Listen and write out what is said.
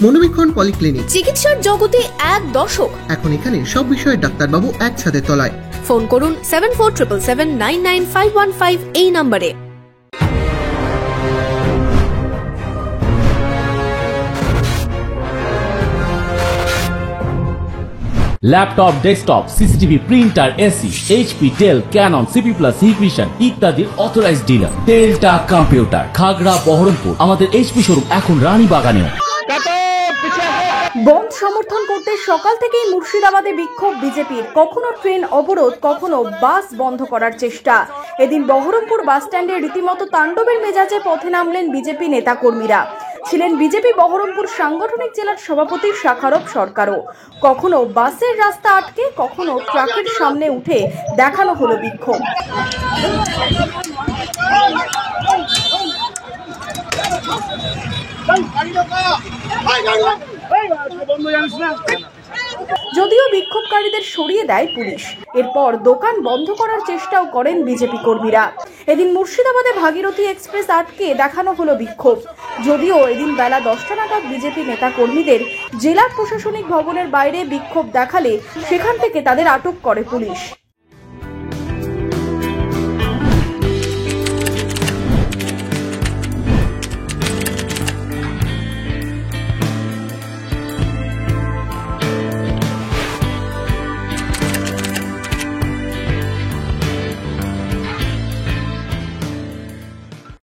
মনোবীক্ষণ polyclinic, চিকিৎসার জগতে এক দশক। এখন এখানে সব বিষয়ে ডাক্তারবাবু এক ছাদের তলায়। ফোন করুন 7477799515 এই নম্বরে। Laptop, desktop, CCTV, printer, AC, HP, Dell, Canon, CP plus, Hikvision ইত্যাদির অথরাইজড ডিলার টেলটা কম্পিউটার, খাগড়া, বহরমপুর। আমাদের এইচপি শোরুম এখন রানীবাগানেও। বন্ধ সমর্থন করতে সকাল থেকেই মুর্শিদাবাদে বিক্ষোভ বিজেপির। কখনো ট্রেন অবরোধ, কখনো বাস বন্ধ করার চেষ্টা। এদিন বহরমপুর বাস স্ট্যান্ডে রীতিমতো তাণ্ডবের মেজাজে পথে নামলেন বিজেপি নেতাকর্মীরা। ছিলেন বিজেপি বহরমপুর সাংগঠনিক জেলার সভাপতি শাখারব সরকারও। কখনো বাসের রাস্তা আটকে, কখনো ট্রাকের সামনে উঠে দেখানো হলো বিক্ষোভ। যদিও বিক্ষোভকারীদের সরিয়ে দেয় পুলিশ, এরপর দোকান বন্ধ করার চেষ্টাও করেন বিজেপি কর্মীরা। এদিন মুর্শিদাবাদে ভাগীরথী এক্সপ্রেস আটকে দেখানো হলো বিক্ষোভ। যদিও এদিন বেলা 10টা নাগাদ বিজেপি নেতা কর্মীদের জেলা প্রশাসনিক ভবনের বাইরে বিক্ষোভ দেখালে সেখান থেকে তাদের আটক করে পুলিশ।